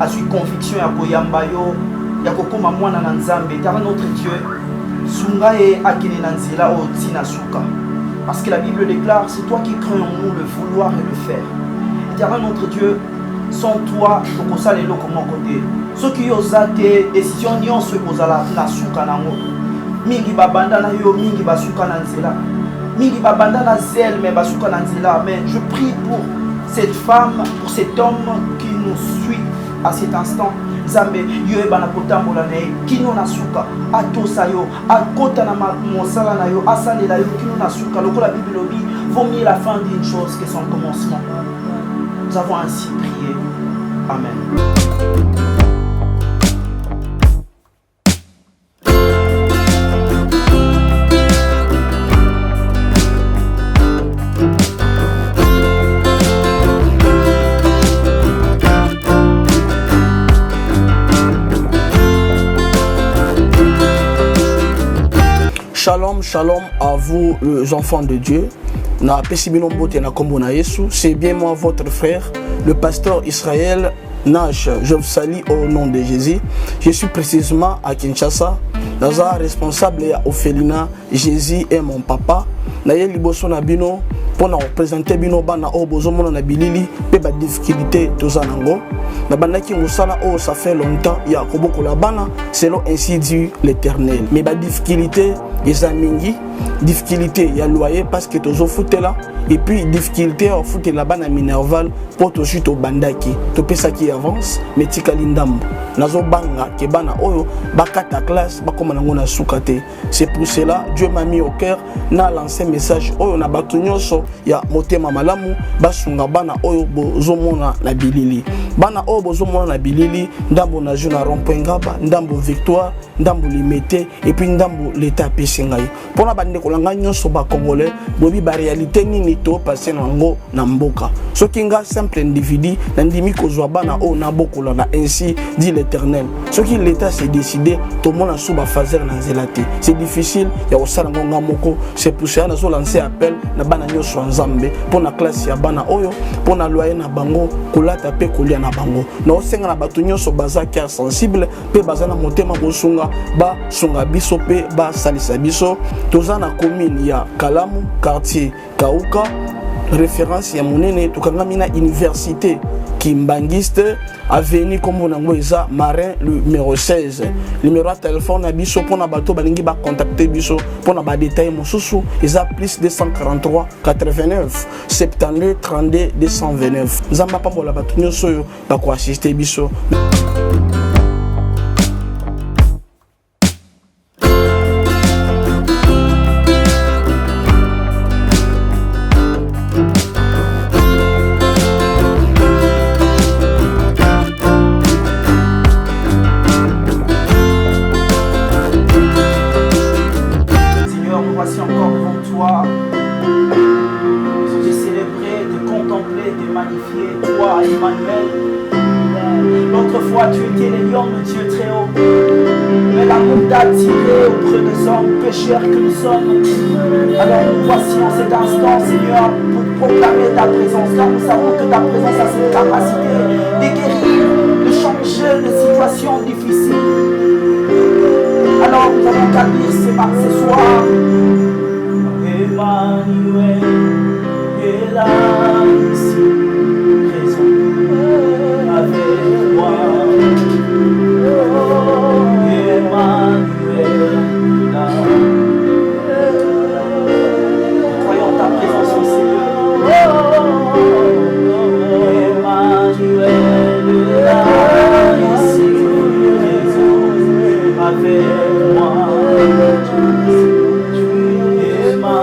azui conviction ya koyamba yo ya kokoma mwana na nzambe car notre Dieu sunga e akene na nzela o tina suka parce que la Bible déclare c'est toi qui crée en nous le vouloir et le faire car notre Dieu sans toi tokosala eloko moko te soki yo zate décision nyonso ekozala na suka nango mingi babanda na yo mingi basuka na nzela mingi babanda na zèle mais basuka na nzela mais je prie pour cette femme, pour cet homme qui nous suit à cet instant, Zambe, yo ebana kotambola na ye, kino na suka, atosa yo, akota na mosala na yo, asalela yo, kino na suka, lokola Bible lobi, vaut mieux la fin d'une chose que son commencement. Nous avons ainsi prié. Amen. Shalom, shalom à vous les enfants de Dieu. C'est bien moi votre frère, le pasteur Israël Nash. Je vous salue au nom de Jésus. Je suis précisément à Kinshasa. Naza responsable à Ophelina. Jésus est mon papa. Naye liboso na bino pour représenter bino bana o bozomo na bilili pe ba difficulté tozanango. Na bandaki musala o ça fait longtemps ya koboko la bana selon ainsi dit l'Éternel. Mais ba difficulté ezamingi difficulté ya loyer parce que tozo foutela et puis difficulté à foutre la bana minerval pour to suite au bandaki to pesa qui avance mais tikali ndambo nazo banga ke bana oyo bakata classe bakoma nango na sukate. C'est pour cela Dieu m'a mis au cœur na lancé message oyo na bato nyonso ya motema malamu basunga bana oyo bozomona na bilili bana oyo bozomona na bilili ndambo na juna rond-point ngaba ndambo victoire ndambo limité et puis ndambo l'état pesi ngai pona bande ko langa nyonso ba congolais bobi ba réalité nini to passer nango na mboka soki nga simple individu na ndimi ko zwa bana o na bokola na ainsi dit l'Éternel soki l'état s'est décidé to mona suba fazer na zelate c'est difficile ya osala ngonga moko c'est pour ça na so lancer appel na bana nyonso nzambe pona classe ya bana oyo pona loyer na bango kolata pe kolia na bango na osenga na bato nyonso baza cœur sensible pe baza na motema bosunga ba sunga biso pe ba salisa biso toza na commune ya Kalamu quartier Kauka référence ya monene tokangami na université Kimbangiste avenue comme on eza Marin le numéro 16 numéro de téléphone na biso pona bato balingi ba contacter biso pona ba détail mosusu eza plus 243 89 72 32 229 nzamba pambola bato nyonso yo ba ko assister biso. Pécheurs que nous sommes, alors nous voici en cet instant, Seigneur, pour proclamer ta présence. Car nous savons que ta présence a cette capacité de guérir, de changer les situations difficiles. Alors nous avons qu'à dire ce soir, Emmanuel est là ici, présent avec moi. Emmanuel. Croyons ta présence au Seigneur. Emmanuel est là ici, avec moi. Emmanuel est là.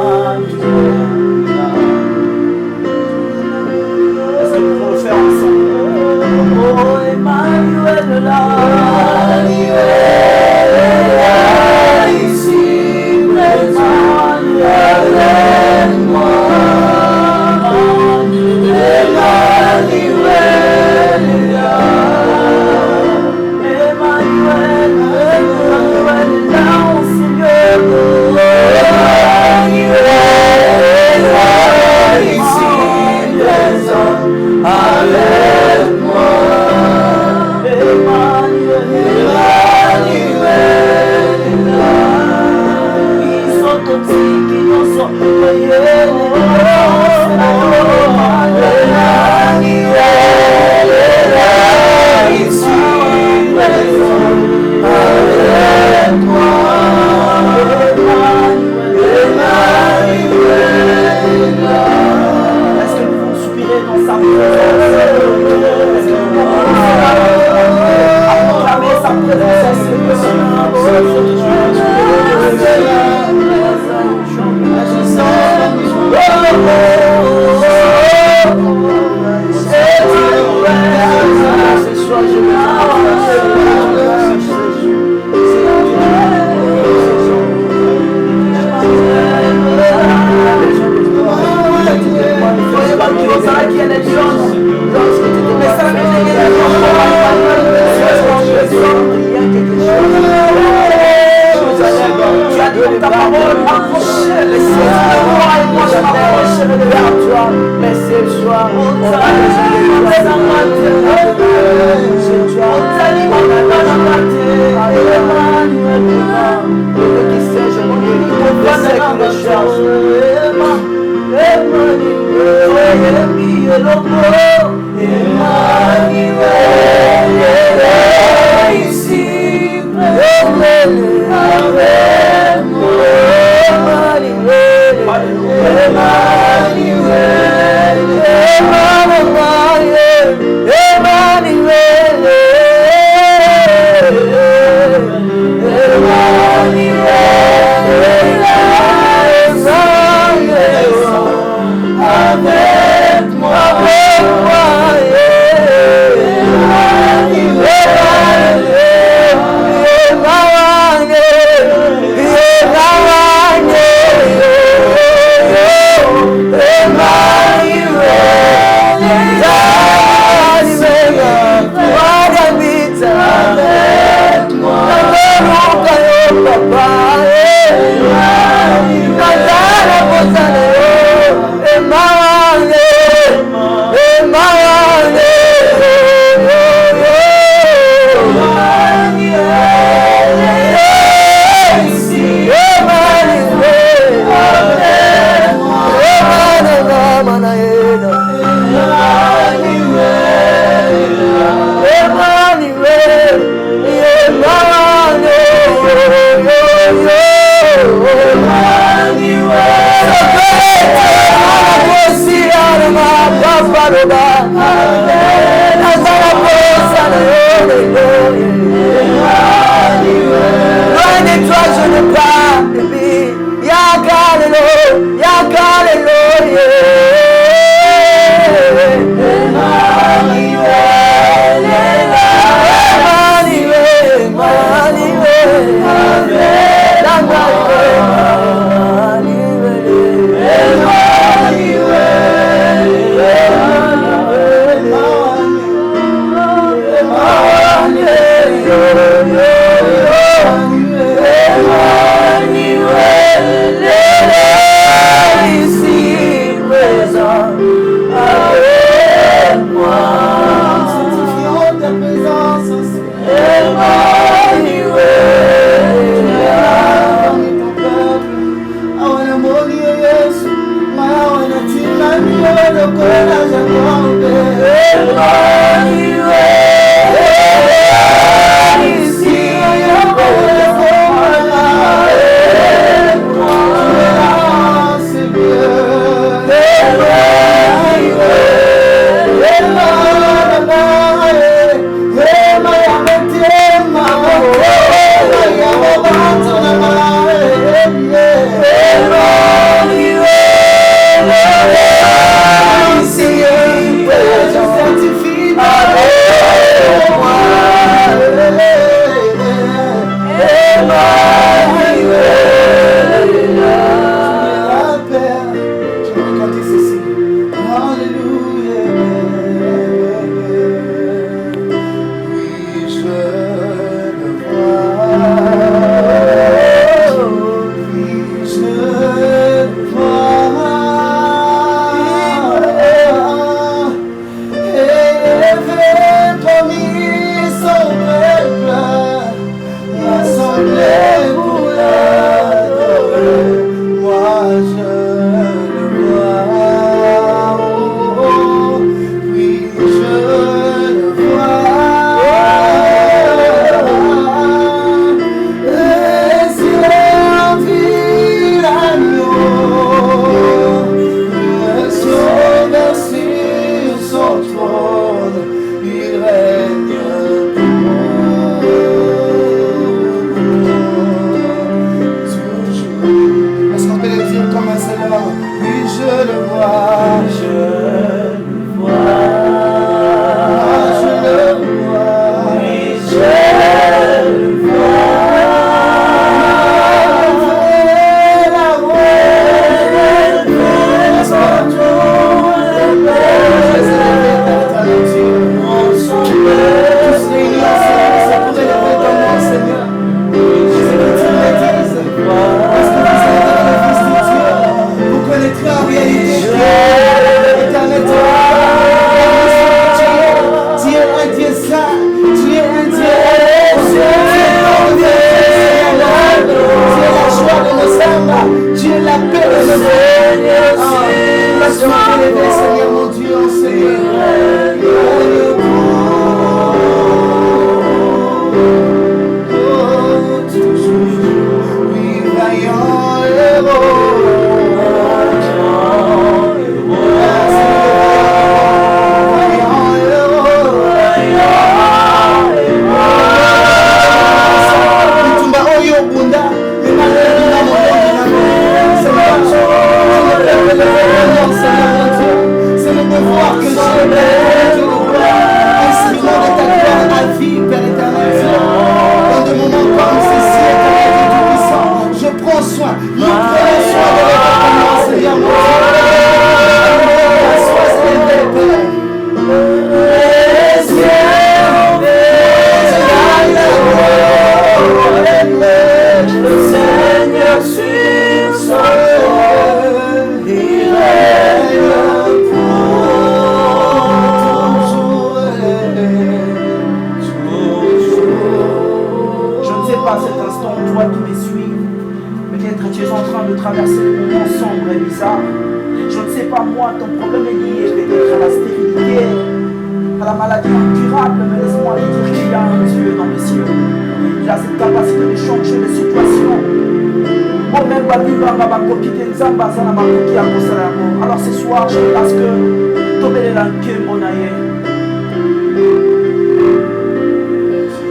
Alors ce soir, je pense que Tobelela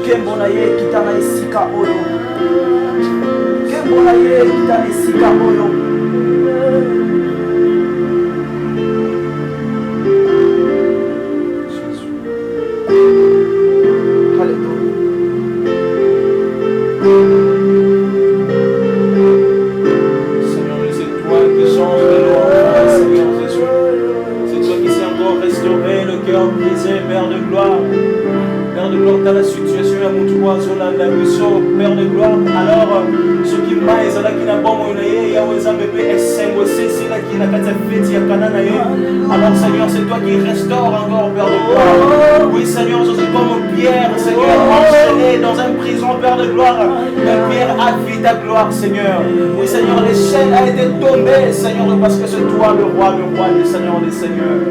Kembonaye kitana esika oyo. Kembonaye kitana esika oyo. Père de gloire, dans la situation à mon droit, sur la mission, Père de gloire. Alors, ce qui m'a est là qui n'a pas mon nez, il y a un bébé, et c'est là qui n'a qu'à te faire, il y a alors, Seigneur, c'est toi qui restaure encore, Père de gloire. Oui, Seigneur, je suis comme Pierre, Seigneur, enchaîné dans une prison, Père de gloire. Mais Pierre a vu ta gloire, Seigneur. Oui, Seigneur, les chaînes a été tombées, Seigneur, parce que c'est toi le roi, le Seigneur des Seigneurs.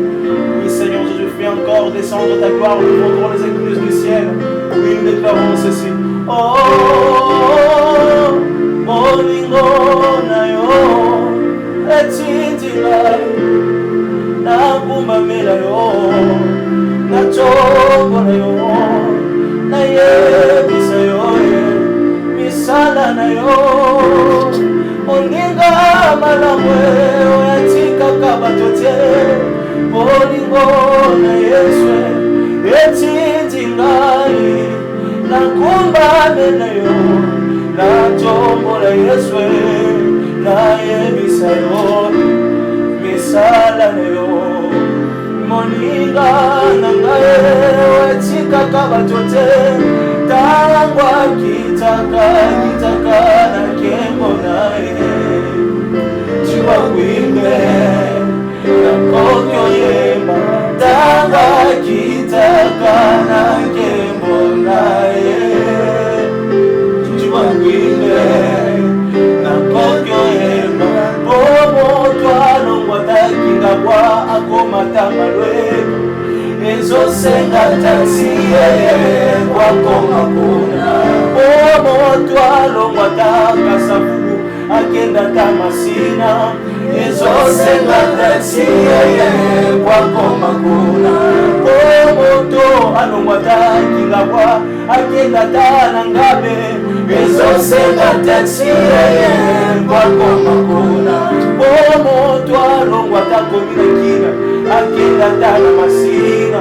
Oui, Seigneur, je fais encore descendre ta gloire, nous montrons les écluses du ciel. Oui, nous déclarons ceci. Oh, moningo na yo, etitila, na kumamela yo, na chongo na yo, na yebisa yo, misala na yo, moninga malamwe, oyatika kabatote, moningo na yeswe, etitila, na kumbame na yo, na chombo na yeswe, na yebisa yo, misala na yo, moninga na ngaye, wetika kabatote, tangwa kitaka na kembo na ye, chiwa kuimbe, na kokyo yemba, tangwa kitaka na kembo na ye, chiwa kuimbe, na kokyo yemba, bomo twalo mwatakinga kwa akomata malwe, ezo senga taksiye kwa koma kuna, bomo twalo mwataka sabugu akenda tamasina, ezo senga taksiye kwa koma kuna, bomo to alo mwatakinga kwa akenda tanangabe, ezo senga taksiye kwa koma kuna, bomo twalo mwatako minakina akenda tana masina,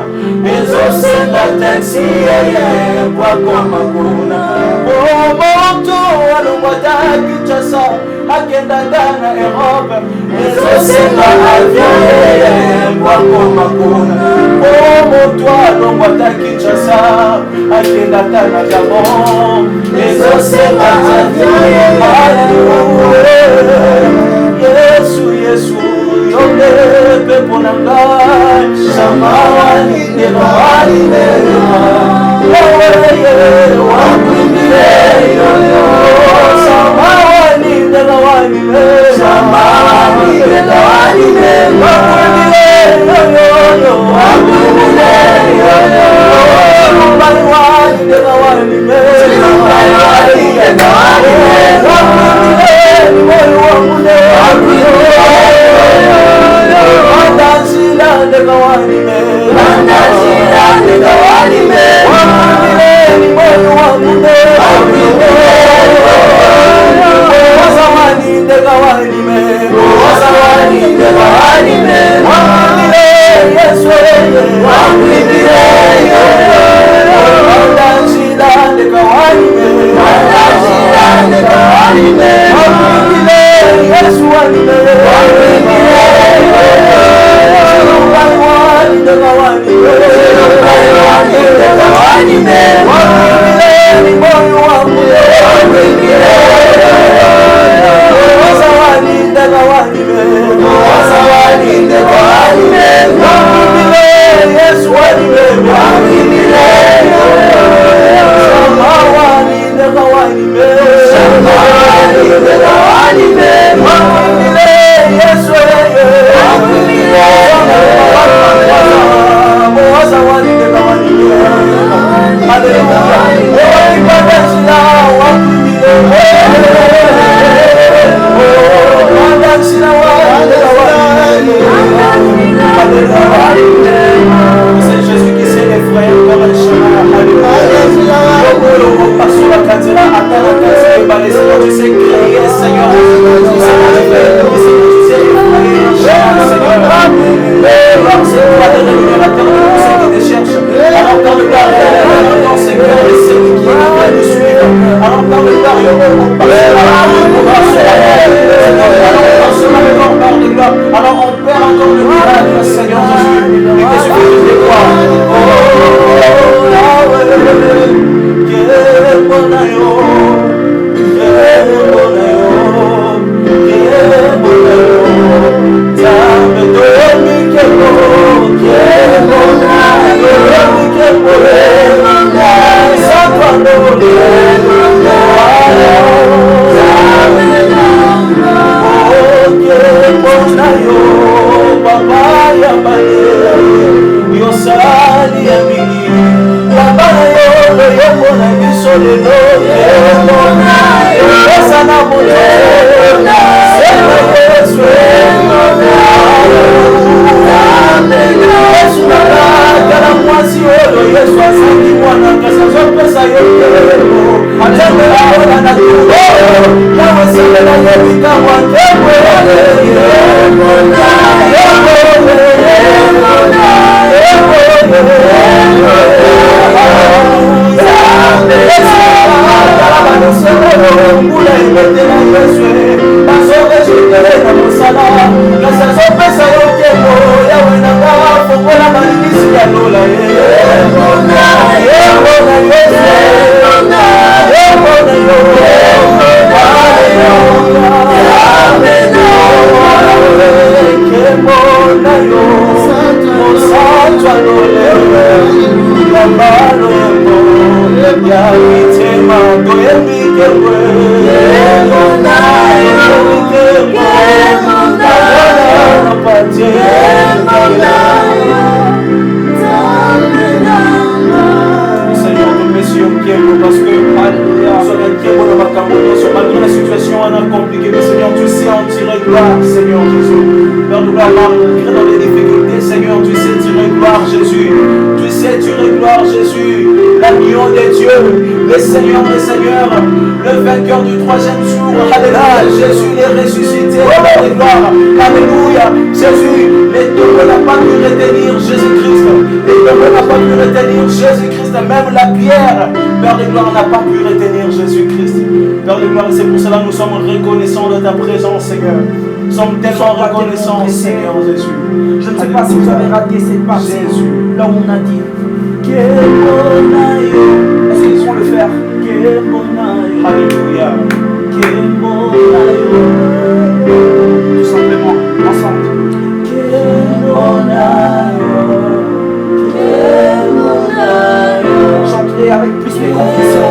ezo senga taksiye kwa koma kuna, bomo twalo mwataki chasa akenda tana Europe, ezo senga avion kwa koma kuna, bomo twalo mwataki chasa akenda tana Gabon, ezo senga avion. Yesu Yesu yonde pepo nangai samawani nevani nema yawe wakumbire yoyo samawani nevani samawani nevani nema wakumbire yoyo wakumbire yoyo samawani nevani samawani nevani Yes, Oyo Yesu azali mwana kasi azopesa yo nkembo. Nzambe akola na tulo. Yawe sembela ye bikamwa nkembo. Nkembo na yo. Mbula ebetela Yesu bazorejete na mosala kasi azopesa yo nkembo. Yawe nanga fongola malilisi ya lola yembo na Yesu parce que malgré la situation compliquée, mais Seigneur, tu sais en tirer gloire, Seigneur Jésus. Père de gloire, malgré dans les difficultés, Seigneur, tu sais tirer gloire, Jésus. Tu sais tirer gloire, Jésus. L'agneau des dieux, le Seigneur, le vainqueur du 3e jour. Alléluia, Jésus est ressuscité. Gloire, alléluia, Jésus. Les tombeaux n'ont pas pu retenir Jésus-Christ. Les tombeaux n'ont pas pu retenir Jésus-Christ. Même la pierre, Père de gloire, n'a pas pu retenir Jésus-Christ. Père de gloire, c'est pour cela que nous sommes reconnaissants de ta présence, Seigneur. Nous sommes tellement reconnaissants, Seigneur Jésus. Je ne sais pas si vous avez raté cette partie, Jésus. là où on a dit est-ce qu'ils vont le faire? Alléluia. Tout simplement, ensemble. Chantez avec plus de conviction.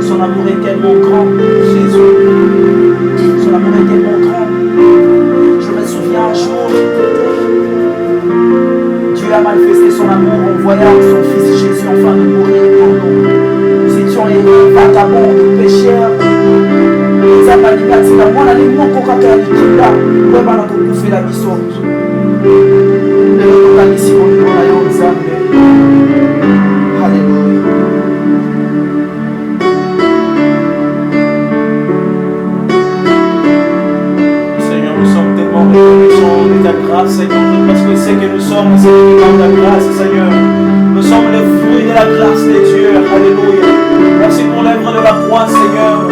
Son amour est tellement grand, Jésus. Son amour est tellement grand. Je me souviens un jour, Dieu a manifesté son amour en envoyant son fils Jésus afin de mourir pour nous. Nous étions les vagabonds, les pécheurs. Zabalikatika mwana ni moko kaka ya likinda kweba na kokufela biso. Lelo tokanisi molimo na yo Nzambe. Alléluia. Seigneur, nous sommes tellement reconnaissants de ta grâce, Seigneur, parce que c'est que nous sommes, c'est par ta grâce, Seigneur. Nous sommes les fruits de la grâce de Dieu. Alléluia. Merci pour l'œuvre de la croix, Seigneur.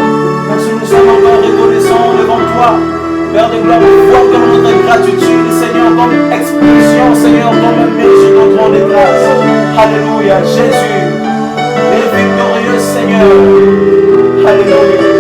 Parce que nous sommes encore reconnaissants devant toi, Père de gloire, voir comme notre gratitude, Seigneur, comme expression, Seigneur, comme mérite sur ton trône de grâce. Alléluia, Jésus, est victorieux, Seigneur. Alléluia.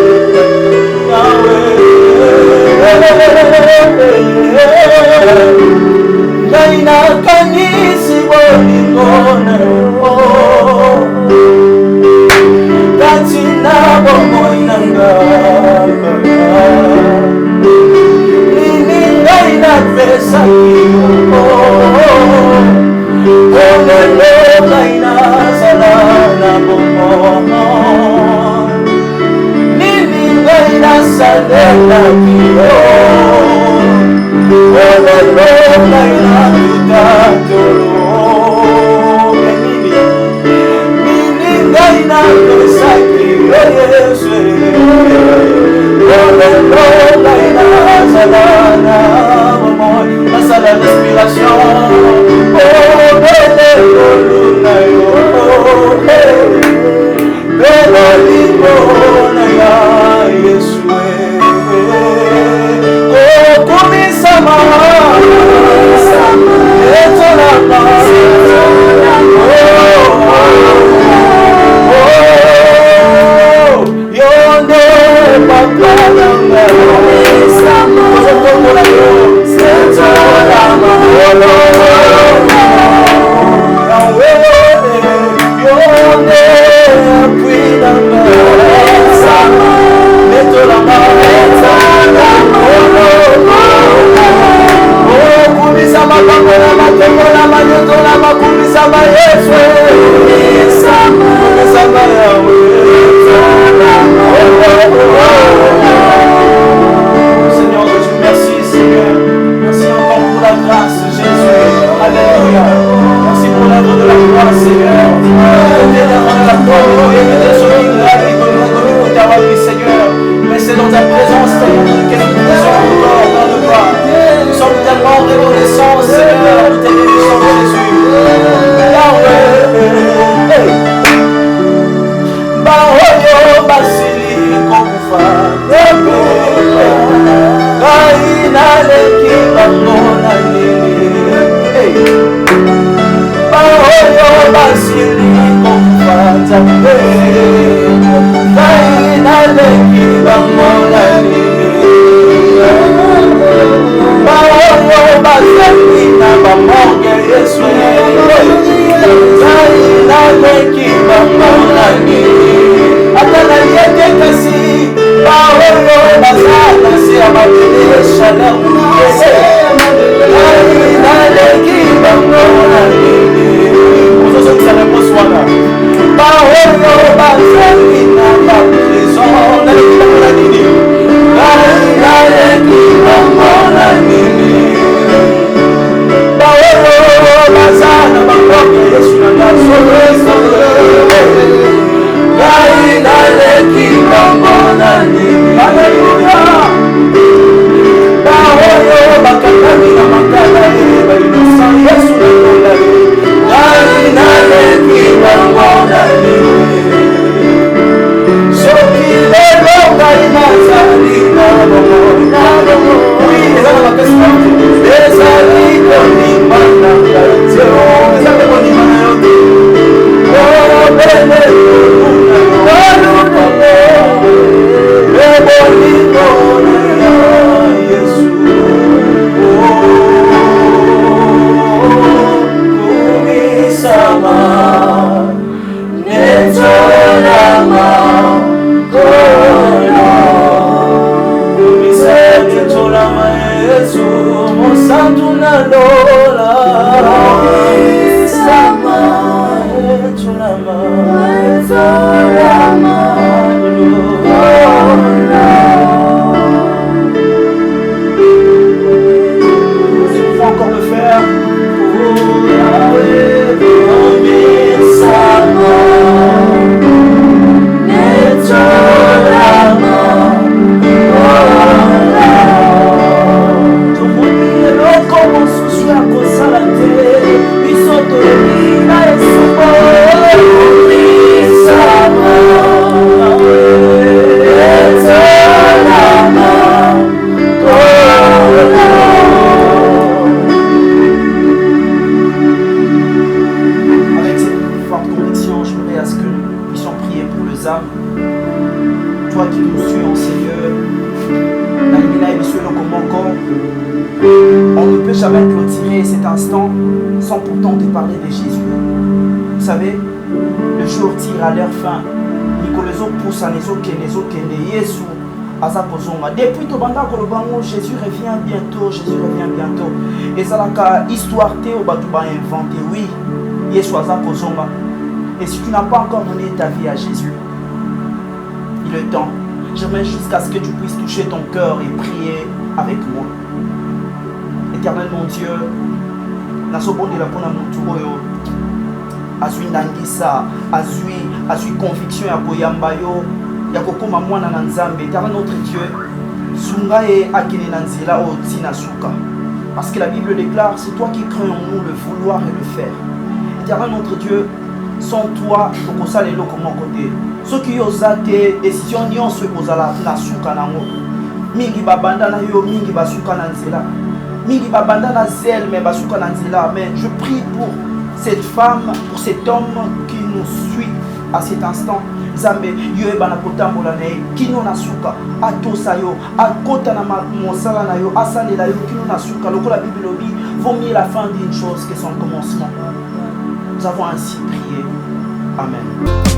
La respiration, oh, Seigneur Jésus, merci Seigneur. Merci encore pour la grâce, Jésus. Alléluia. Merci pour l'œuvre de la croix, Seigneur. Seigneur. Mais c'est dans ta présence, Seigneur, dans laquelle nous pouvons encore dans le bas. Nous sommes tellement reconnaissants, Seigneur, de tes bénédictions, Jésus. Yahweh. Baoyo basili kokufa. Kaina leki bamona nini. Baoyo basili kokufa. Kaina leki bamona nini. Baoyo basili na bamoge Yesu. Kaina leki bamona nini. Atana yeke kasi. Baoyo basala si abadele shalom. Kaina leki bamona nini. Ozozo kisale poswana. Baoyo basali na la prison. Naleki bamona nini. Kaina leki bamona nini. Baoyo basala bamoge Yesu na gasolo. Kaina leki bamona nini. Hallelujah. Baoyo bakatani na makala eba inosa Yesu na kola. Kaina leki bamona nini. Soki lelo kaina zali na bamona. Oui, ezala makasi na yote. Ezali konima na yote. Ezali konima na yote. Oh, bene. On ne peut jamais clôturer cet instant sans pourtant te parler de Jésus. Vous savez, le jour tire à leur fin. Depuis Jésus revient bientôt, Jésus revient bientôt. Et ça la histoire théo batouba inventé. Oui, Jésus aza kozonga. Et si tu n'as pas encore donné ta vie à Jésus, il est temps. J'aimerais jusqu'à ce que tu puisses toucher ton cœur et prier avec moi. Éternel mon Dieu, nasobondela pona mutu oyo azwi ndangisa, azwi conviction ya koyamba yo, ya kokoma mwana na Nzambe. Éternel notre Dieu, sunga ye akine na nzela o tina suka. Parce que la Bible déclare, c'est toi qui crée en nous le vouloir et le faire. Éternel notre Dieu, sans toi, tokosala eloko moko te. Soki yoza te décision nyonso ekozala na suka nango. Mingi babanda na yo, mingi basuka na nzela. Mingi babanda na zèle, mais basuka na nzela. Mais je prie pour cette femme, pour cet homme qui nous suit à cet instant. Zambe, yo ebana kotambola na ye, kino na suka, atosa yo, akota na mosala na yo, asalela yo, kino na suka. Lokola la Bible dit, vaut mieux la fin d'une chose que son commencement. Nous avons ainsi prié. Amen.